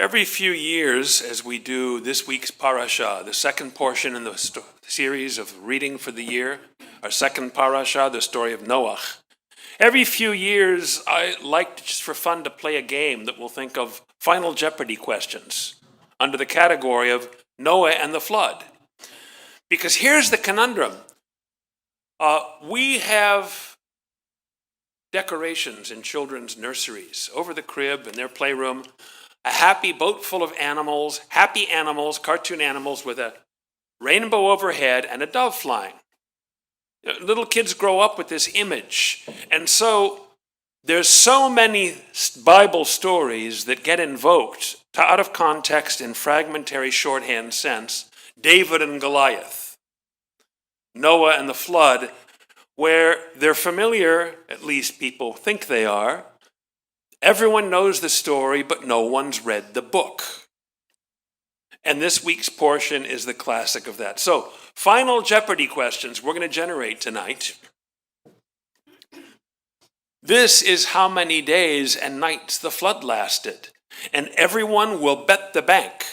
Every few years, as we do this week's parasha, the second portion in the series of reading for the year, our second parasha, the story of Noah. Every few years, I like just for fun to play a game that we'll think of Final Jeopardy questions under the category of Noah and the flood. Because here's the conundrum. We have decorations in children's nurseries over the crib in their playroom. A happy boat full of animals, happy animals, cartoon animals with a rainbow overhead and a dove flying. Little kids grow up with this image. And so there's so many Bible stories that get invoked out of context in fragmentary shorthand sense. David and Goliath, Noah and the flood, where they're familiar, at least people think they are. Everyone knows the story, but no one's read the book. And this week's portion is the classic of that. So, Final Jeopardy questions we're going to generate tonight. This is how many days and nights the flood lasted. And everyone will bet the bank,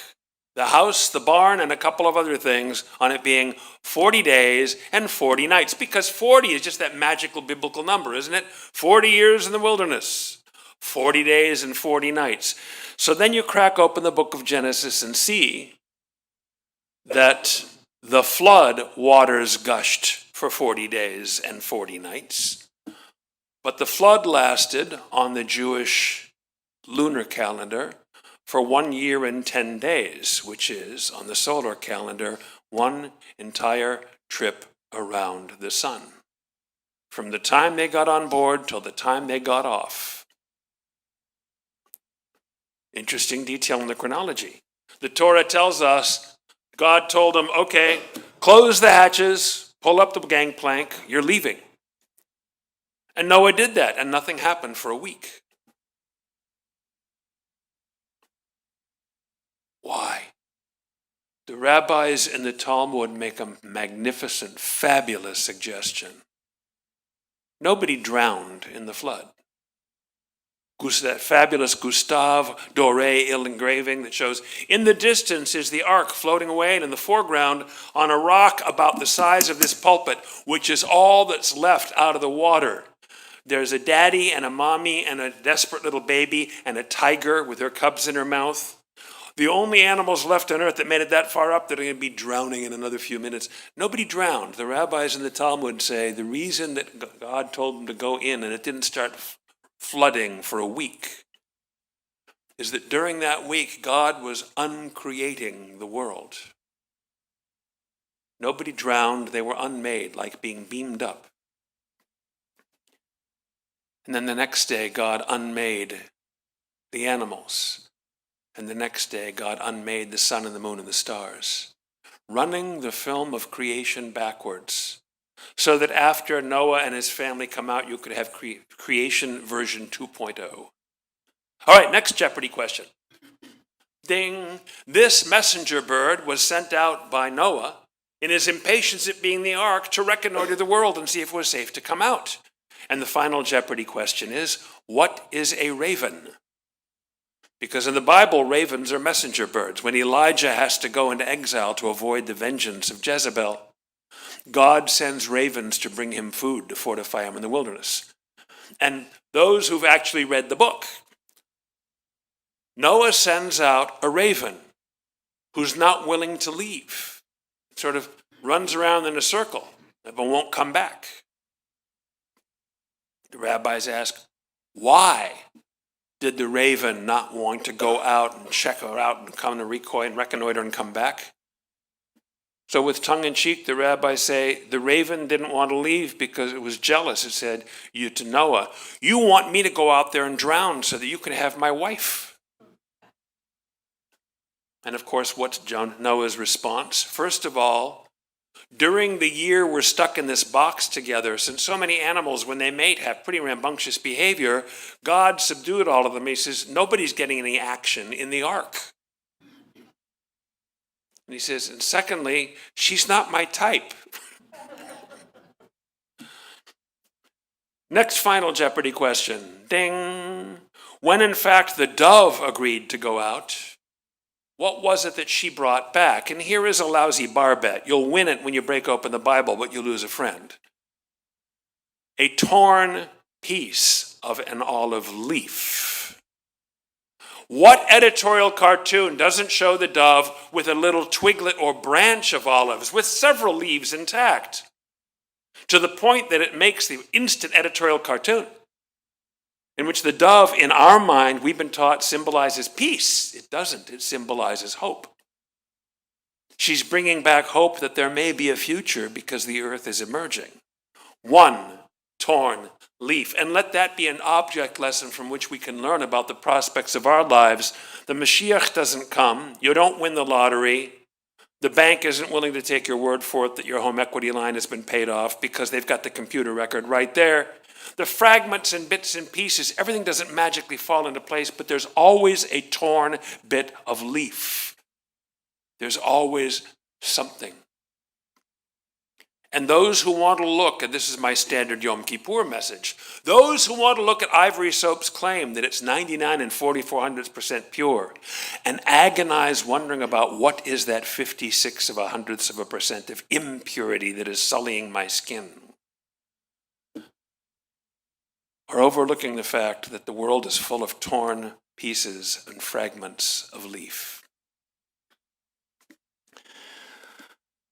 the house, the barn, and a couple of other things on it being 40 days and 40 nights. Because 40 is just that magical biblical number, isn't it? 40 years in the wilderness. 40 days and 40 nights. So then you crack open the book of Genesis and see that the flood waters gushed for 40 days and 40 nights. But the flood lasted on the Jewish lunar calendar for 1 year and 10 days, which is, on the solar calendar, one entire trip around the sun. From the time they got on board till the time they got off. Interesting detail in the chronology. The Torah tells us, God told them, okay, close the hatches, pull up the gangplank, you're leaving. And Noah did that, and nothing happened for a week. Why? The rabbis in the Talmud make a magnificent, fabulous suggestion. Nobody drowned in the flood. That fabulous Gustave Doré engraving that shows in the distance is the ark floating away, and in the foreground on a rock about the size of this pulpit, which is all that's left out of the water. There's a daddy and a mommy and a desperate little baby and a tiger with her cubs in her mouth. The only animals left on earth that made it that far up that are going to be drowning in another few minutes. Nobody drowned. The rabbis in the Talmud say the reason that God told them to go in and it didn't start flooding for a week is that during that week God was uncreating the world. Nobody drowned, they were unmade, like being beamed up. And then the next day God unmade the animals. And the next day God unmade the sun and the moon and the stars, running the film of creation backwards. So that after Noah and his family come out, you could have creation version 2.0. All right, next Jeopardy question. Ding. This messenger bird was sent out by Noah in his impatience at being the ark to reconnoiter the world and see if it was safe to come out. And the final Jeopardy question is, what is a raven? Because in the Bible, ravens are messenger birds. When Elijah has to go into exile to avoid the vengeance of Jezebel, God sends ravens to bring him food to fortify him in the wilderness. And those who've actually read the book, Noah sends out a raven who's not willing to leave. It sort of runs around in a circle, but won't come back. The rabbis ask, why did the raven not want to go out and check her out and come to reconnoiter and come back? So with tongue-in-cheek, the rabbis say, the raven didn't want to leave because it was jealous. It said, you to Noah, you want me to go out there and drown so that you can have my wife. And of course, what's Noah's response? First of all, during the year we're stuck in this box together, since so many animals, when they mate, have pretty rambunctious behavior, God subdued all of them. He says, nobody's getting any action in the ark. And he says, and secondly, she's not my type. Next final Jeopardy question. Ding. When in fact the dove agreed to go out, What was it that she brought back? And here is a lousy bar bet. You'll win it when you break open the Bible, but you lose a friend. A torn piece of an olive leaf. What editorial cartoon doesn't show the dove with a little twiglet or branch of olives with several leaves intact? To the point that it makes the instant editorial cartoon, in which the dove, in our mind, we've been taught, symbolizes peace. It doesn't. It symbolizes hope. She's bringing back hope that there may be a future because the earth is emerging. One torn leaf. And let that be an object lesson from which we can learn about the prospects of our lives. The Mashiach doesn't come. You don't win the lottery. The bank isn't willing to take your word for it that your home equity line has been paid off because they've got the computer record right there. The fragments and bits and pieces, everything doesn't magically fall into place, but there's always a torn bit of leaf. There's always something. And those who want to look, and this is my standard Yom Kippur message, those who want to look at Ivory Soap's claim that it's 99 and 4400% pure and agonize wondering about what is that 56% of impurity that is sullying my skin, are overlooking the fact that the world is full of torn pieces and fragments of leaf.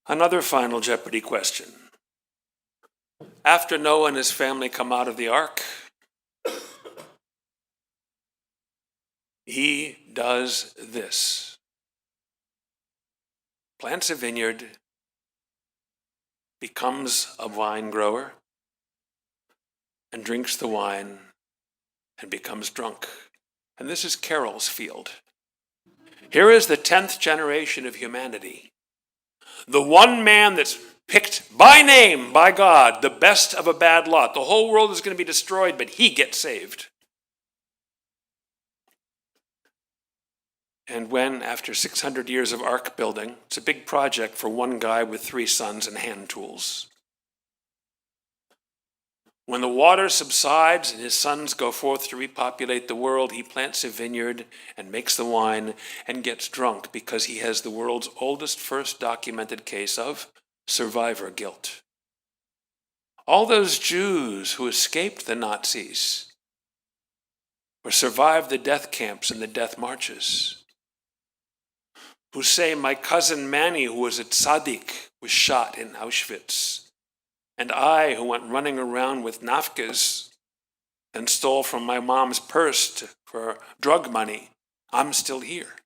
Another final Jeopardy question. After Noah and his family come out of the ark, he does this. Plants a vineyard, becomes a wine grower, and drinks the wine and becomes drunk. And this is Carol's field. Here is the 10th generation of humanity. The one man that's picked by name by God, the best of a bad lot. The whole world is going to be destroyed, but he gets saved. And when, after 600 years of ark building, it's a big project for one guy with 3 sons and hand tools. When the water subsides and his sons go forth to repopulate the world, he plants a vineyard and makes the wine and gets drunk because he has the world's oldest first documented case of survivor guilt. All those Jews who escaped the Nazis or survived the death camps and the death marches, who say, my cousin Manny, who was a tzaddik, was shot in Auschwitz, and I, who went running around with nafkas and stole from my mom's purse for drug money, I'm still here.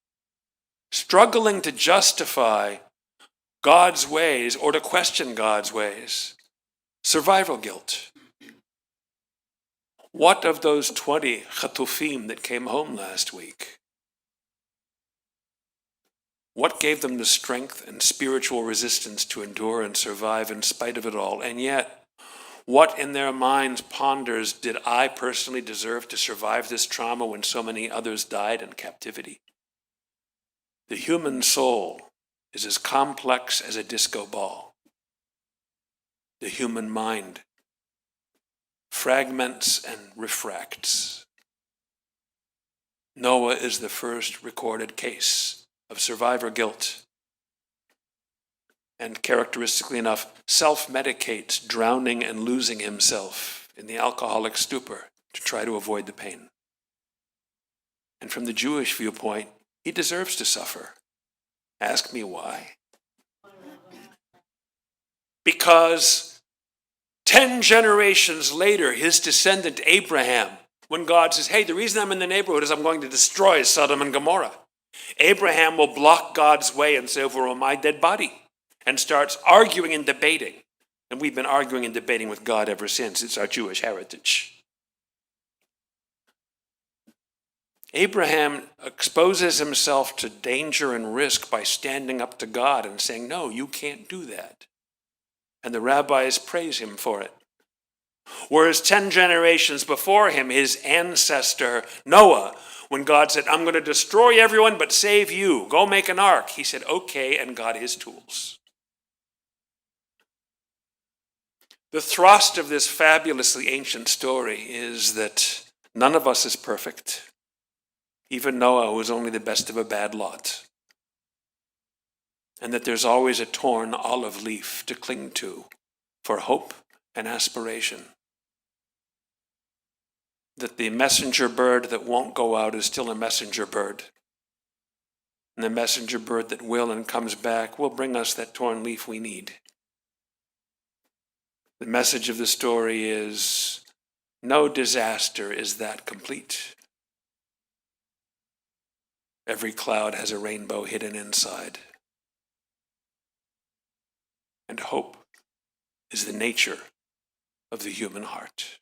Struggling to justify God's ways or to question God's ways. Survival guilt. What of those 20 chatufim that came home last week? What gave them the strength and spiritual resistance to endure and survive in spite of it all? And yet, what in their minds ponders, did I personally deserve to survive this trauma when so many others died in captivity? The human soul is as complex as a disco ball. The human mind fragments and refracts. Noah is the first recorded case of survivor guilt, and characteristically enough, self-medicates, drowning and losing himself in the alcoholic stupor to try to avoid the pain. And from the Jewish viewpoint, he deserves to suffer. Ask me why. Because 10 generations later, his descendant Abraham, when God says, hey, the reason I'm in the neighborhood is I'm going to destroy Sodom and Gomorrah. Abraham will block God's way and say, over my dead body, and starts arguing and debating. And we've been arguing and debating with God ever since. It's our Jewish heritage. Abraham exposes himself to danger and risk by standing up to God and saying, no, you can't do that. And the rabbis praise him for it. Whereas 10 generations before him, his ancestor Noah, when God said, I'm going to destroy everyone but save you, go make an ark, he said, okay, and got his tools. The thrust of this fabulously ancient story is that none of us is perfect. Even Noah was only the best of a bad lot. and that there's always a torn olive leaf to cling to for hope and aspiration. That the messenger bird that won't go out is still a messenger bird. And the messenger bird that will and comes back will bring us that torn leaf we need. The message of the story is, no disaster is that complete. Every cloud has a rainbow hidden inside. And hope is the nature of the human heart.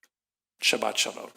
Shabbat Shalom.